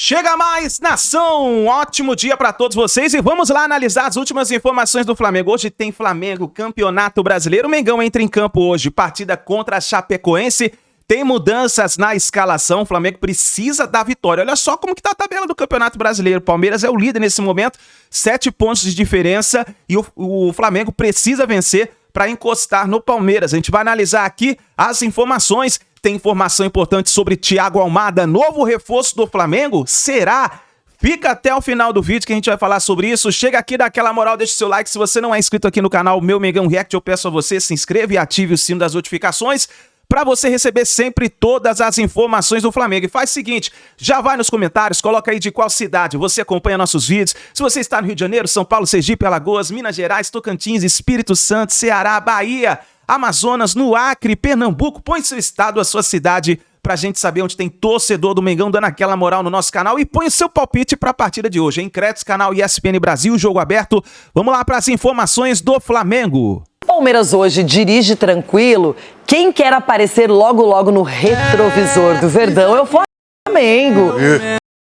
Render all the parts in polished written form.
Chega mais, nação! Um ótimo dia para todos vocês e vamos lá analisar as últimas informações do Flamengo. Hoje tem Flamengo, Campeonato Brasileiro. O Mengão entra em campo hoje, partida contra a Chapecoense. Tem mudanças na escalação, o Flamengo precisa da vitória. Olha só como que tá a tabela do Campeonato Brasileiro. O Palmeiras é o líder nesse momento, 7 pontos de diferença e o Flamengo precisa vencer para encostar no Palmeiras. A gente vai analisar aqui as informações. Tem informação importante sobre Thiago Almada, novo reforço do Flamengo? Será? Fica até o final do vídeo que a gente vai falar sobre isso. Chega aqui, dá aquela moral, deixa o seu like. Se você não é inscrito aqui no canal Meu Mengão React, eu peço a você, se inscreva e ative o sino das notificações para você receber sempre todas as informações do Flamengo. E faz o seguinte, já vai nos comentários, coloca aí de qual cidade você acompanha nossos vídeos. Se você está no Rio de Janeiro, São Paulo, Sergipe, Alagoas, Minas Gerais, Tocantins, Espírito Santo, Ceará, Bahia, Amazonas, no Acre, Pernambuco, põe seu estado, a sua cidade, pra gente saber onde tem torcedor do Mengão dando aquela moral no nosso canal e põe o seu palpite pra partida de hoje, hein? Créditos, canal ESPN Brasil, jogo aberto. Vamos lá para as informações do Flamengo. Palmeiras hoje dirige tranquilo. Quem quer aparecer logo no retrovisor do Verdão é o Flamengo.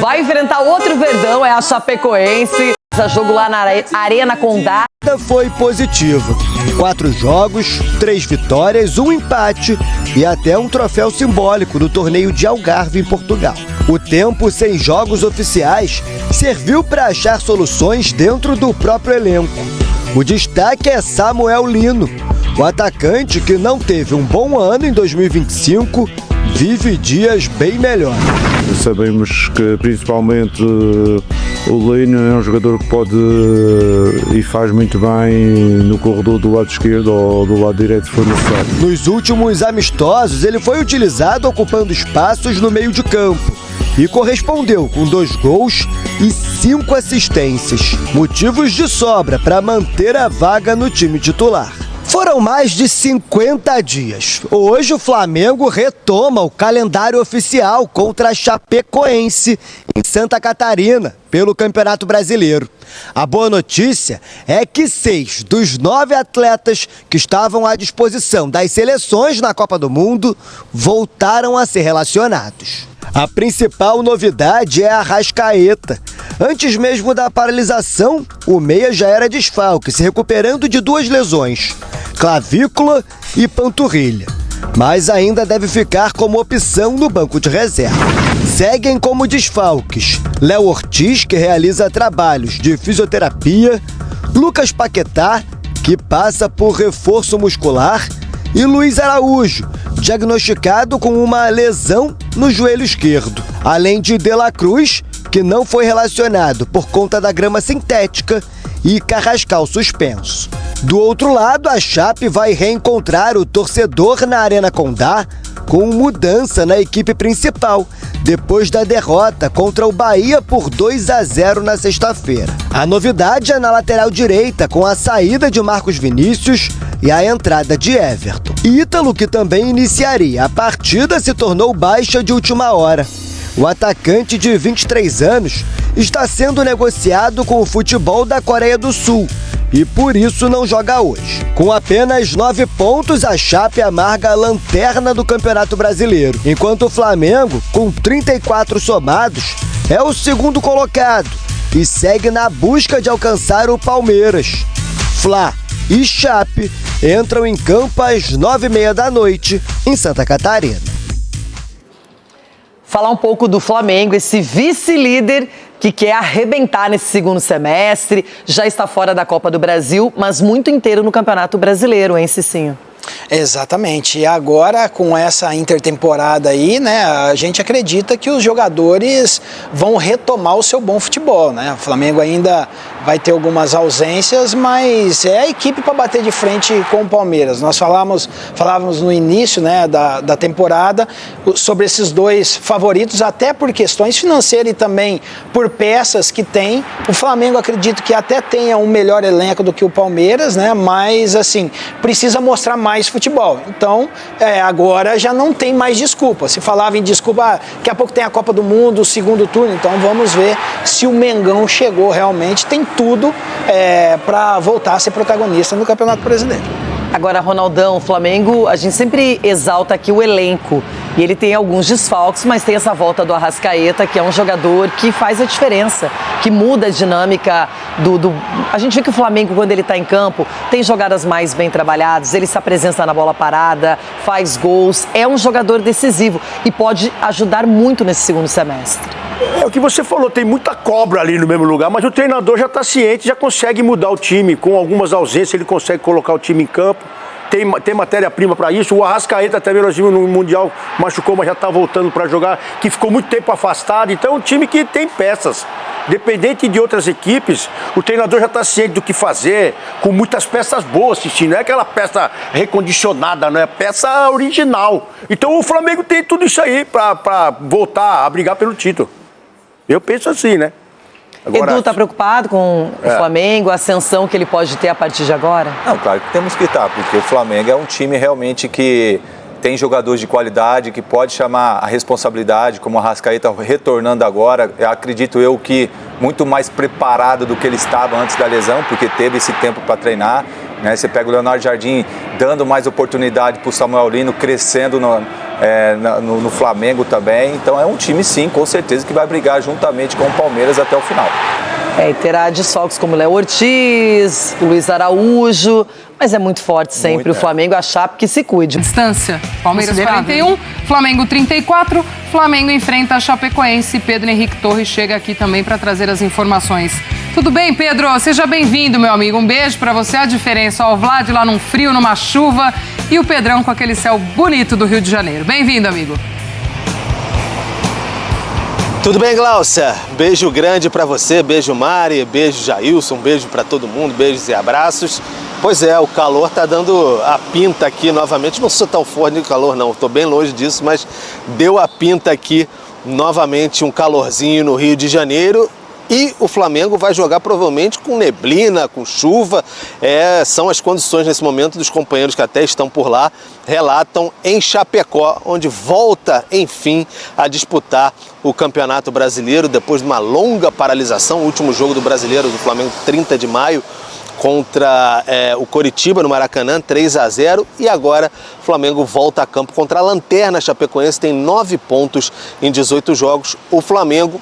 Vai enfrentar outro Verdão, é a Chapecoense. Jogo lá na Arena Condá. Foi positiva. 4 jogos, 3 vitórias, 1 empate e até um troféu simbólico no torneio de Algarve em Portugal. O tempo sem jogos oficiais serviu para achar soluções dentro do próprio elenco. O destaque é Samuel Lino. O atacante, que não teve um bom ano em 2025, vive dias bem melhores. Sabemos que principalmente o Lino é um jogador que pode e faz muito bem no corredor do lado esquerdo ou do lado direito se for necessário. Nos últimos amistosos, ele foi utilizado ocupando espaços no meio de campo e correspondeu com 2 gols e 5 assistências. Motivos de sobra para manter a vaga no time titular. Foram mais de 50 dias. Hoje o Flamengo retoma o calendário oficial contra a Chapecoense em Santa Catarina, pelo Campeonato Brasileiro. A boa notícia é que 6 dos 9 atletas que estavam à disposição das seleções na Copa do Mundo voltaram a ser relacionados. A principal novidade é a Arrascaeta. Antes mesmo da paralisação, o meia já era desfalque, se recuperando de 2 lesões, clavícula e panturrilha. Mas ainda deve ficar como opção no banco de reserva. Seguem como desfalques Léo Ortiz, que realiza trabalhos de fisioterapia, Lucas Paquetá, que passa por reforço muscular, e Luiz Araújo, diagnosticado com uma lesão no joelho esquerdo. Além de De La Cruz, que não foi relacionado por conta da grama sintética, e Carrascal suspenso. Do outro lado, a Chape vai reencontrar o torcedor na Arena Condá com mudança na equipe principal, depois da derrota contra o Bahia por 2-0 na sexta-feira. A novidade é na lateral direita, com a saída de Marcos Vinícius e a entrada de Everton. Ítalo, que também iniciaria a partida, se tornou baixa de última hora. O atacante de 23 anos está sendo negociado com o futebol da Coreia do Sul e por isso não joga hoje. Com apenas 9 pontos, a Chape amarga a lanterna do Campeonato Brasileiro, enquanto o Flamengo, com 34 somados, é o segundo colocado e segue na busca de alcançar o Palmeiras. Fla e Chape entram em campo às 9h30 da noite em Santa Catarina. Falar um pouco do Flamengo, esse vice-líder que quer arrebentar nesse segundo semestre, já está fora da Copa do Brasil, mas muito inteiro no Campeonato Brasileiro, hein, Cicinho? Exatamente, e agora com essa intertemporada aí, né, a gente acredita que os jogadores vão retomar o seu bom futebol, né? O Flamengo ainda vai ter algumas ausências, mas é a equipe para bater de frente com o Palmeiras. Nós falávamos no início, né, da temporada sobre esses 2 favoritos, até por questões financeiras e também por peças que tem. O Flamengo acredito que até tenha um melhor elenco do que o Palmeiras, né, mas assim, precisa mostrar mais futebol. Então, agora já não tem mais desculpa. Se falava em desculpa, daqui a pouco tem a Copa do Mundo, o segundo turno, então vamos ver se o Mengão chegou realmente, tem tudo para voltar a ser protagonista no Campeonato Brasileiro. Agora, Ronaldão, Flamengo, a gente sempre exalta aqui o elenco. E ele tem alguns desfalques, mas tem essa volta do Arrascaeta, que é um jogador que faz a diferença, que muda a dinâmica A gente vê que o Flamengo, quando ele está em campo, tem jogadas mais bem trabalhadas, ele se apresenta na bola parada, faz gols, é um jogador decisivo e pode ajudar muito nesse segundo semestre. É o que você falou, tem muita cobra ali no mesmo lugar, mas o treinador já está ciente, já consegue mudar o time. Com algumas ausências, ele consegue colocar o time em campo. Tem matéria-prima para isso. O Arrascaeta também, nós vimos no Mundial, machucou, mas já está voltando para jogar, que ficou muito tempo afastado. Então é um time que tem peças. Dependente de outras equipes, o treinador já está ciente do que fazer, com muitas peças boas, assistindo. Não é aquela peça recondicionada, não é peça original. Então o Flamengo tem tudo isso aí para voltar a brigar pelo título. Eu penso assim, né? Agora, Edu, está preocupado com o Flamengo, a ascensão que ele pode ter a partir de agora? Não, claro que temos que estar, porque o Flamengo é um time realmente que tem jogadores de qualidade, que pode chamar a responsabilidade, como o Arrascaeta retornando agora, acredito eu que muito mais preparado do que ele estava antes da lesão, porque teve esse tempo para treinar, né? Você pega o Leonardo Jardim dando mais oportunidade para o Samuel Lino, crescendo no Flamengo também, então é um time sim, com certeza, que vai brigar juntamente com o Palmeiras até o final. E terá desfalques como Léo Ortiz, Luiz Araújo, mas é muito forte sempre o Flamengo, a Chape que se cuide. Distância, Palmeiras 41, Flamengo 34, Flamengo enfrenta a Chapecoense. Pedro Henrique Torres chega aqui também para trazer as informações. Tudo bem, Pedro? Seja bem-vindo, meu amigo. Um beijo para você. A diferença, ó, o Vlad lá num frio, numa chuva, e o Pedrão com aquele céu bonito do Rio de Janeiro. Bem-vindo, amigo. Tudo bem, Glaucia? Beijo grande pra você, beijo Mari, beijo Jailson, beijo pra todo mundo, beijos e abraços. Pois é, o calor tá dando a pinta aqui novamente. Não sou tão forte de calor não, tô bem longe disso, mas deu a pinta aqui novamente, um calorzinho no Rio de Janeiro. E o Flamengo vai jogar provavelmente com neblina, com chuva. São as condições nesse momento dos companheiros que até estão por lá, relatam em Chapecó, onde volta, enfim, a disputar o Campeonato Brasileiro depois de uma longa paralisação. O último jogo do Brasileiro do Flamengo, 30 de maio, contra o Coritiba no Maracanã, 3-0, e agora o Flamengo volta a campo contra a Lanterna Chapecoense, tem 9 pontos em 18 jogos. O Flamengo,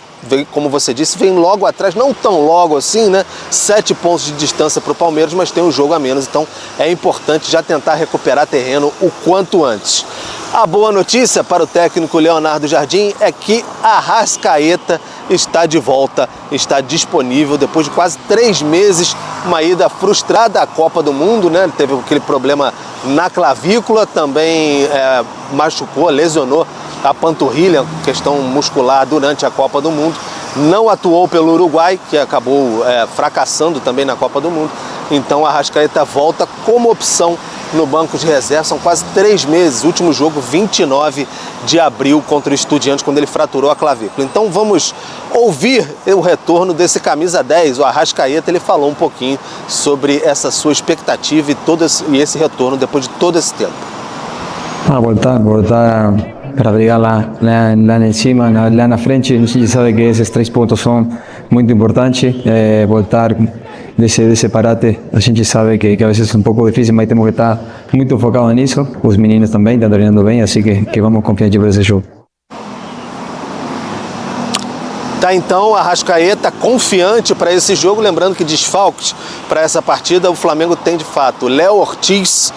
como você disse, vem logo atrás, não tão logo assim, né? 7 pontos de distância para o Palmeiras, mas tem um jogo a menos, então é importante já tentar recuperar terreno o quanto antes. A boa notícia para o técnico Leonardo Jardim é que Arrascaeta está de volta, está disponível depois de quase 3 meses, uma ida frustrada à Copa do Mundo, né? Ele teve aquele problema na clavícula, também machucou, lesionou a panturrilha, questão muscular durante a Copa do Mundo. Não atuou pelo Uruguai, que acabou fracassando também na Copa do Mundo. Então a Arrascaeta volta como opção no banco de reserva, são quase 3 meses, último jogo 29 de abril contra o Estudiantes, quando ele fraturou a clavícula. Então vamos ouvir o retorno desse camisa 10, o Arrascaeta. Ele falou um pouquinho sobre essa sua expectativa e esse retorno depois de todo esse tempo. Voltar para brigar lá em cima, lá na frente. A gente sabe que esses 3 pontos são muito importantes. Voltar desse parate, a gente sabe que às vezes é um pouco difícil, mas temos que estar muito focados nisso. Os meninos também estão treinando bem, assim que vamos confiar para esse jogo. Tá, então, Arrascaeta confiante para esse jogo, lembrando que desfalques para essa partida o Flamengo tem de fato Léo Ortiz,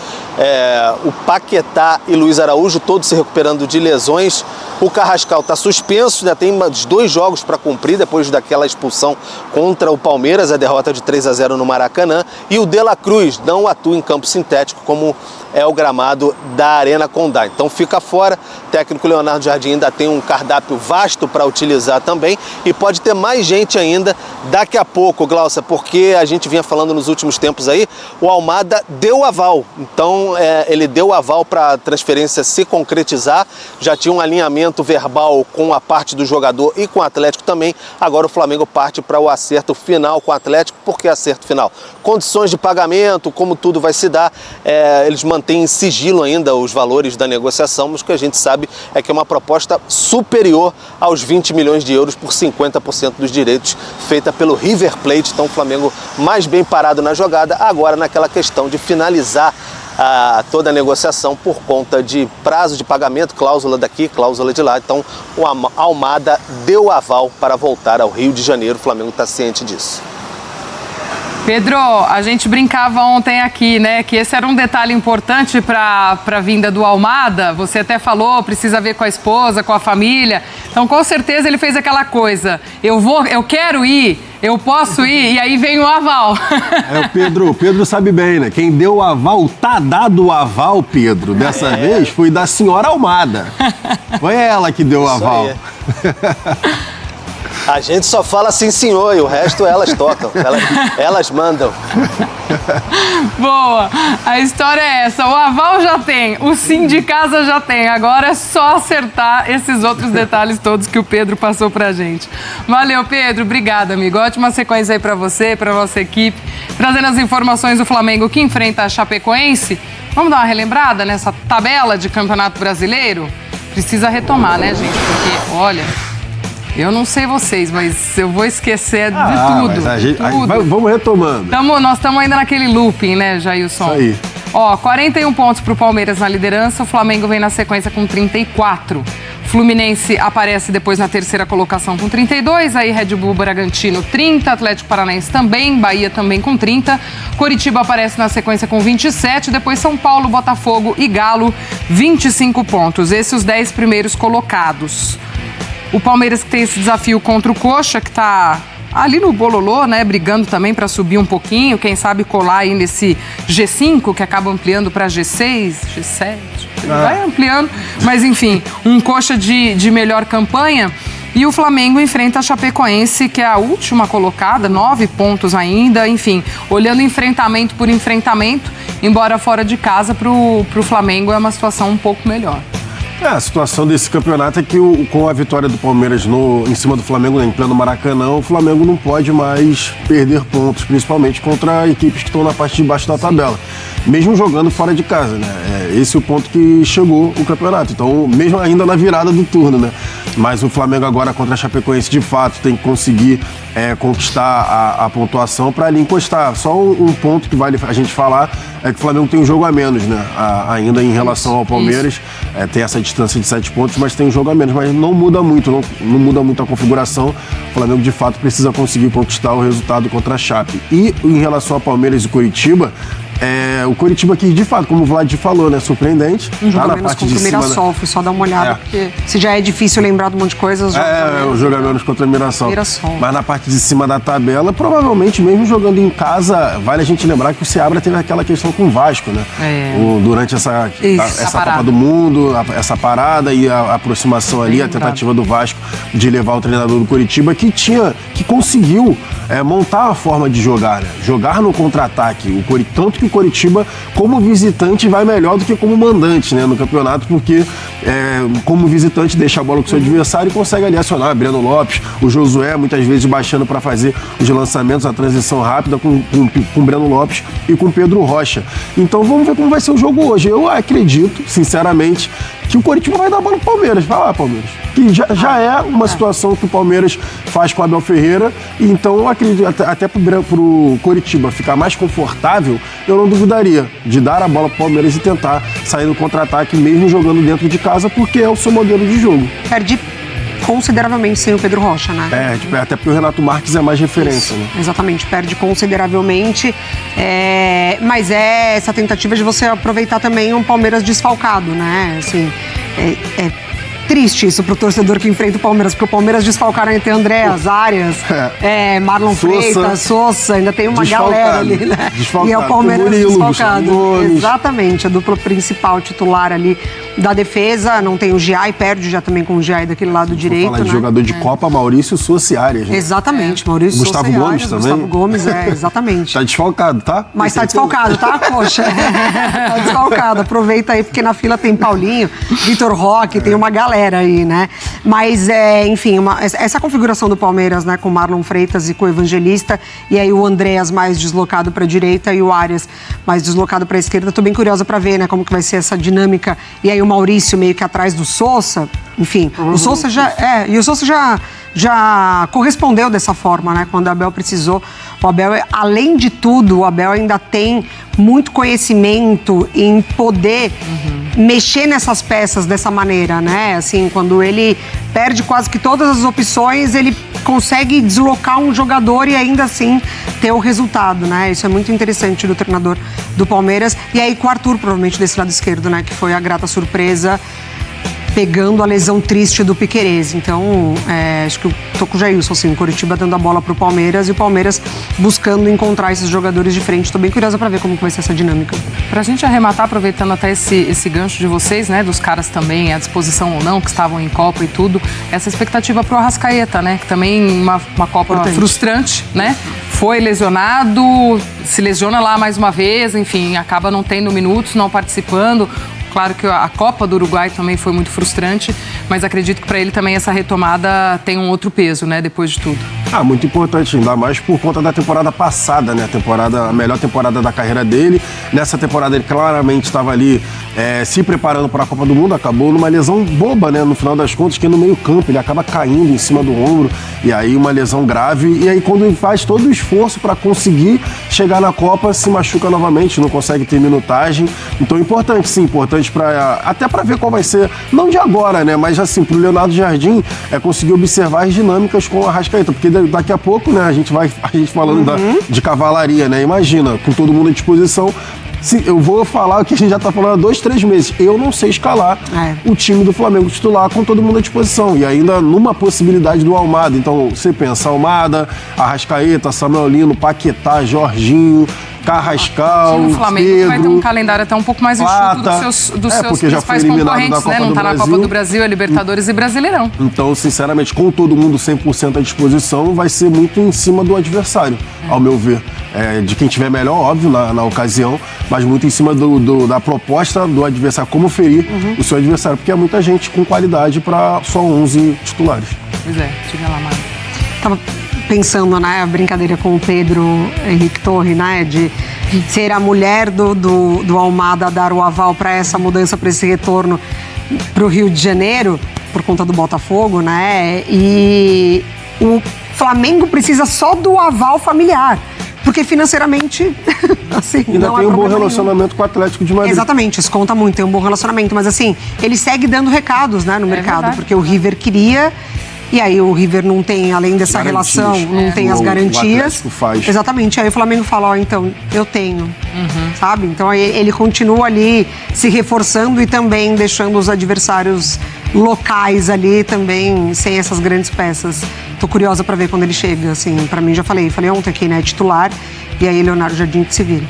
o Paquetá e Luiz Araújo, todos se recuperando de lesões. O Carrascal está suspenso, já tem 2 jogos para cumprir depois daquela expulsão contra o Palmeiras, a derrota de 3-0 no Maracanã. E o De La Cruz não atua em campo sintético, como é o gramado da Arena Condá. Então fica fora. O técnico Leonardo Jardim ainda tem um cardápio vasto para utilizar também, e pode ter mais gente ainda daqui a pouco, Glaucia, porque a gente vinha falando nos últimos tempos aí, o Almada deu aval. Então ele deu aval para a transferência se concretizar, já tinha um alinhamento verbal com a parte do jogador e com o Atlético também. Agora o Flamengo parte para o acerto final com o Atlético. Por que acerto final? Condições de pagamento, como tudo vai se dar, eles mantêm em sigilo ainda os valores da negociação, mas o que a gente sabe é que é uma proposta superior aos 20 milhões de euros por 50% dos direitos, feita pelo River Plate. Então o Flamengo mais bem parado na jogada, agora naquela questão de finalizar toda a negociação por conta de prazo de pagamento, cláusula daqui, cláusula de lá. Então, o Almada deu aval para voltar ao Rio de Janeiro. O Flamengo está ciente disso. Pedro, a gente brincava ontem aqui, né, que esse era um detalhe importante para a vinda do Almada. Você até falou, precisa ver com a esposa, com a família. Então, com certeza, ele fez aquela coisa. Eu quero ir, eu posso ir, e aí vem o aval. O Pedro sabe bem, né? Quem deu o aval, tá dado o aval, Pedro. Dessa vez foi da senhora Almada. Foi ela que deu o aval. A gente só fala sim, senhor, e o resto elas tocam, elas mandam. Boa, a história é essa, o aval já tem, o sim de casa já tem, agora é só acertar esses outros detalhes todos que o Pedro passou pra gente. Valeu, Pedro, obrigado, amigo, ótima sequência aí pra você, pra nossa equipe, trazendo as informações do Flamengo que enfrenta a Chapecoense. Vamos dar uma relembrada nessa tabela de Campeonato Brasileiro? Precisa retomar, né, gente, porque, olha... Eu não sei vocês, mas eu vou esquecer de tudo. Mas vamos retomando. Nós estamos ainda naquele looping, né, Jailson? Isso aí. 41 pontos para o Palmeiras na liderança, o Flamengo vem na sequência com 34. Fluminense aparece depois na terceira colocação com 32, aí Red Bull Bragantino 30, Atlético Paranaense também, Bahia também com 30, Coritiba aparece na sequência com 27, depois São Paulo, Botafogo e Galo, 25 pontos. Esses os 10 primeiros colocados. O Palmeiras que tem esse desafio contra o Coxa, que está ali no bololô, né, brigando também para subir um pouquinho, quem sabe colar aí nesse G5, que acaba ampliando para G6, G7, vai ampliando, mas enfim, um Coxa de melhor campanha. E o Flamengo enfrenta a Chapecoense, que é a última colocada, 9 pontos ainda, enfim, olhando enfrentamento por enfrentamento, embora fora de casa, para o Flamengo é uma situação um pouco melhor. A situação desse campeonato é que com a vitória do Palmeiras em cima do Flamengo em pleno Maracanã, o Flamengo não pode mais perder pontos, principalmente contra equipes que estão na parte de baixo da tabela, mesmo jogando fora de casa, né? Esse é o ponto que chegou o campeonato, então mesmo ainda na virada do turno, né? Mas o Flamengo agora contra a Chapecoense de fato tem que conseguir conquistar a pontuação para ali encostar. Só um ponto que vale a gente falar é que o Flamengo tem um jogo a menos, né? Ainda em relação ao Palmeiras, tem essa distância de 7 pontos, mas tem um jogo a menos, mas não muda muito, não muda muito a configuração. O Flamengo de fato precisa conseguir conquistar o resultado contra a Chape. E em relação ao Palmeiras e Coritiba, o Coritiba que, de fato, como o Vlad falou, né, surpreendente. Um jogo a menos contra o Mirassol, fui só dar uma olhada, porque se já é difícil lembrar de um monte de coisa, o jogo a menos contra o Mirassol. Mas na parte de cima da tabela, provavelmente, mesmo jogando em casa, vale a gente lembrar que o Seabra teve aquela questão com o Vasco, né? Durante essa Copa do Mundo, essa parada e a aproximação ali, a tentativa do Vasco de levar o treinador do Coritiba, que conseguiu montar a forma de jogar, né? Jogar no contra-ataque. Tanto que o Coritiba, como visitante, vai melhor do que como mandante, né, no campeonato, porque como visitante deixa a bola com o seu adversário e consegue ali acionar o Breno Lopes, o Josué, muitas vezes baixando para fazer os lançamentos, a transição rápida com o Breno Lopes e com o Pedro Rocha. Então vamos ver como vai ser o jogo hoje. Eu acredito, sinceramente, que o Coritiba vai dar bola pro Palmeiras. Vai lá, Palmeiras. Que já é uma situação que o Palmeiras faz com o Abel Ferreira, e então eu acredito, até pro Coritiba ficar mais confortável, eu não duvidaria de dar a bola pro Palmeiras e tentar sair no contra-ataque, mesmo jogando dentro de casa, porque é o seu modelo de jogo. Perde consideravelmente sem o Pedro Rocha, né? Até porque o Renato Marques é mais referência, né? Exatamente, perde consideravelmente, mas essa tentativa de você aproveitar também um Palmeiras desfalcado, né? Assim, triste isso pro torcedor que enfrenta o Palmeiras, porque o Palmeiras desfalcaram entre Andréas, Arias, Marlon Freitas, Sousa, ainda tem uma galera ali, né? E é o Palmeiras desfalcado. Exatamente, a dupla principal titular ali da defesa, não tem o Giai, perde já também com o Giai daquele lado direito, falar de né? jogador de Copa, Maurício Sousa e Arias. Né? Exatamente, Maurício Sousa Gustavo Gomes também. Gustavo Gomes, exatamente. Tá desfalcado, tá? Mas tá desfalcado, tá? Poxa, tá desfalcado. Aproveita aí, porque na fila tem Paulinho, Vitor Roque, tem uma galera aí, né? Mas, enfim, essa configuração do Palmeiras, né, com o Marlon Freitas e com o Evangelista, e aí o Andréas mais deslocado para a direita e o Arias mais deslocado para a esquerda. Tô bem curiosa para ver, né, como que vai ser essa dinâmica. E aí o Maurício meio que atrás do Sousa, enfim, o Sousa já já correspondeu dessa forma, né? Quando o Abel precisou. O Abel, além de tudo, o Abel ainda tem muito conhecimento em poder mexer nessas peças dessa maneira, né? Assim, quando ele perde quase que todas as opções, ele consegue deslocar um jogador e ainda assim ter o resultado, né? Isso é muito interessante do treinador do Palmeiras. E aí com o Arthur, provavelmente desse lado esquerdo, né? Que foi a grata surpresa, pegando a lesão triste do Piquerez. Então, acho que eu tô com o Jailson, assim, o Coritiba dando a bola pro Palmeiras e o Palmeiras buscando encontrar esses jogadores de frente. Tô bem curiosa pra ver como que vai ser essa dinâmica. Pra gente arrematar, aproveitando até esse gancho de vocês, né, dos caras também à disposição ou não, que estavam em Copa e tudo, essa expectativa pro Arrascaeta, né, que também uma Copa frustrante, né, foi lesionado, se lesiona lá mais uma vez, enfim, acaba não tendo minutos, não participando. Claro que a Copa do Uruguai também foi muito frustrante, mas acredito que para ele também essa retomada tem um outro peso, né, depois de tudo. Muito importante, ainda mais por conta da temporada passada, né, a melhor temporada da carreira dele. Nessa temporada ele claramente estava ali se preparando para a Copa do Mundo, acabou numa lesão boba, né, no final das contas, que no meio campo ele acaba caindo em cima do ombro, e aí uma lesão grave, e aí quando ele faz todo o esforço para conseguir chegar na Copa, se machuca novamente, não consegue ter minutagem. Então importante, sim, importante até para ver qual vai ser, não de agora, né, mas assim, pro Leonardo Jardim conseguir observar as dinâmicas com o Arrascaeta, porque daqui a pouco, né, a gente falando de cavalaria, né, imagina, com todo mundo à disposição. Eu vou falar o que a gente já tá falando há 2, 3 meses. Eu não sei escalar o time do Flamengo titular com todo mundo à disposição. E ainda numa possibilidade do Almada. Então, você pensa, Almada, Arrascaeta, Samuel Lino, Paquetá, Jorginho, Carrascal, o Flamengo Pedro, vai ter um calendário até um pouco mais enxuto dos seus principais concorrentes, né? Não tá na Copa do Brasil, é Libertadores e Brasileirão. Então, sinceramente, com todo mundo 100% à disposição, vai ser muito em cima do adversário, ao meu ver. De quem tiver melhor, óbvio, na ocasião, mas muito em cima da proposta do adversário, como ferir o seu adversário, porque é muita gente com qualidade para só 11 titulares. Pois é, diga lá, Mara. Tava pensando, né, a brincadeira com o Pedro Henrique Torre, né, de ser a mulher do Almada dar o aval para essa mudança, para esse retorno para o Rio de Janeiro, por conta do Botafogo, né, e o Flamengo precisa só do aval familiar, porque financeiramente, assim, ainda não tem um bom relacionamento com o Atlético de Madrid. Exatamente, isso conta muito, tem um bom relacionamento, mas assim, ele segue dando recados, né, no mercado, verdade, porque o River queria. E aí o River não tem, além dessa relação, não tem as garantias. O faz. Exatamente. Aí o Flamengo fala, então, eu tenho. Sabe? Então aí ele continua ali se reforçando e também deixando os adversários locais ali também sem essas grandes peças. Tô curiosa pra ver quando ele chega, assim. Pra mim, já falei ontem aqui, né? Titular. E aí Leonardo Jardim que se vira.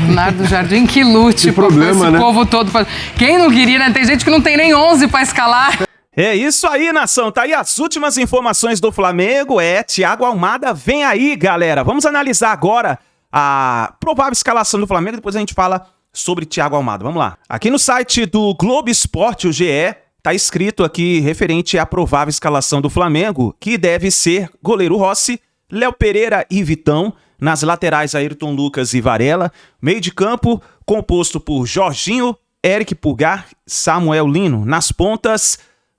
Leonardo Jardim que lute por esse povo todo. Quem não queria, né? Tem gente que não tem nem 11 pra escalar. É isso aí, nação. Tá aí as últimas informações do Flamengo. Thiago Almada vem aí, galera. Vamos analisar agora a provável escalação do Flamengo. Depois a gente fala sobre Thiago Almada. Vamos lá. Aqui no site do Globo Esporte, o GE, tá escrito aqui referente à provável escalação do Flamengo, que deve ser goleiro Rossi, Léo Pereira e Vitão. Nas laterais, Ayrton Lucas e Varela. Meio de campo, composto por Jorginho, Eric Pulgar, Samuel Lino. Nas pontas,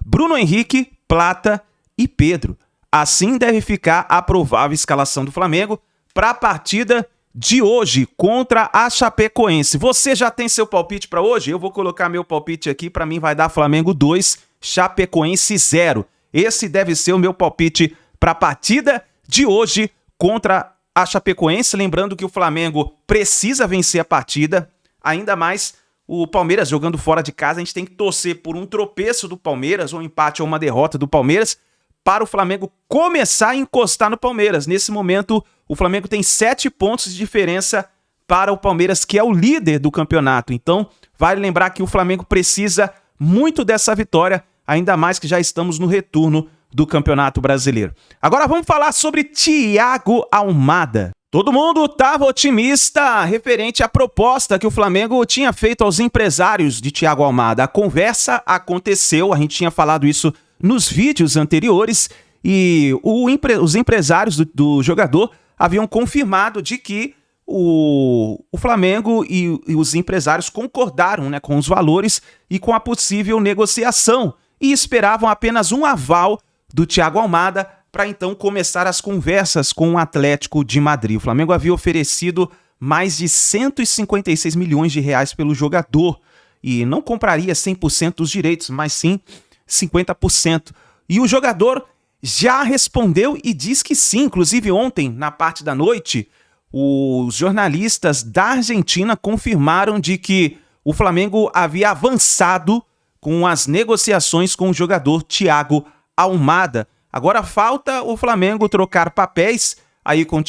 Bruno Henrique, Plata e Pedro. Assim deve ficar a provável escalação do Flamengo para a partida de hoje contra a Chapecoense. Você já tem seu palpite para hoje? Eu vou colocar meu palpite aqui. Para mim vai dar Flamengo 2, Chapecoense 0. Esse deve ser o meu palpite para a partida de hoje contra a Chapecoense. Lembrando que o Flamengo precisa vencer a partida, ainda mais o Palmeiras jogando fora de casa. A gente tem que torcer por um tropeço do Palmeiras, ou um empate ou uma derrota do Palmeiras, para o Flamengo começar a encostar no Palmeiras. Nesse momento, o Flamengo tem 7 pontos de diferença para o Palmeiras, que é o líder do campeonato. Então, vale lembrar que o Flamengo precisa muito dessa vitória, ainda mais que já estamos no retorno do Campeonato Brasileiro. Agora vamos falar sobre Thiago Almada. Todo mundo estava otimista referente à proposta que o Flamengo tinha feito aos empresários de Thiago Almada. A conversa aconteceu, a gente tinha falado isso nos vídeos anteriores, e os empresários do jogador haviam confirmado de que o Flamengo e os empresários concordaram, né, com os valores e com a possível negociação, e esperavam apenas um aval do Thiago Almada para então começar as conversas com o Atlético de Madrid. O Flamengo havia oferecido mais de 156 milhões de reais pelo jogador e não compraria 100% dos direitos, mas sim 50%. E o jogador já respondeu e diz que sim. Inclusive ontem, na parte da noite, os jornalistas da Argentina confirmaram de que o Flamengo havia avançado com as negociações com o jogador Thiago Almada. Agora falta o Flamengo trocar papéis aí com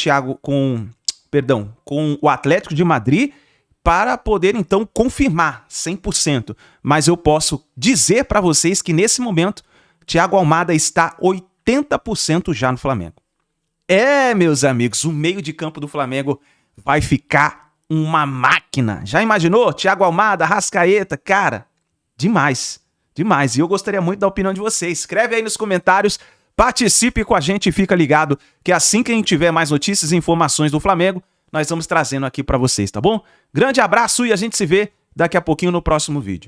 o Atlético de Madrid para poder então confirmar 100%. Mas eu posso dizer para vocês que nesse momento Thiago Almada está 80% já no Flamengo. Meus amigos, o meio de campo do Flamengo vai ficar uma máquina. Já imaginou? Thiago Almada, Arrascaeta, cara, demais, demais. E eu gostaria muito da opinião de vocês. Escreve aí nos comentários, participe com a gente e fica ligado que assim que a gente tiver mais notícias e informações do Flamengo, nós vamos trazendo aqui para vocês, tá bom? Grande abraço e a gente se vê daqui a pouquinho no próximo vídeo.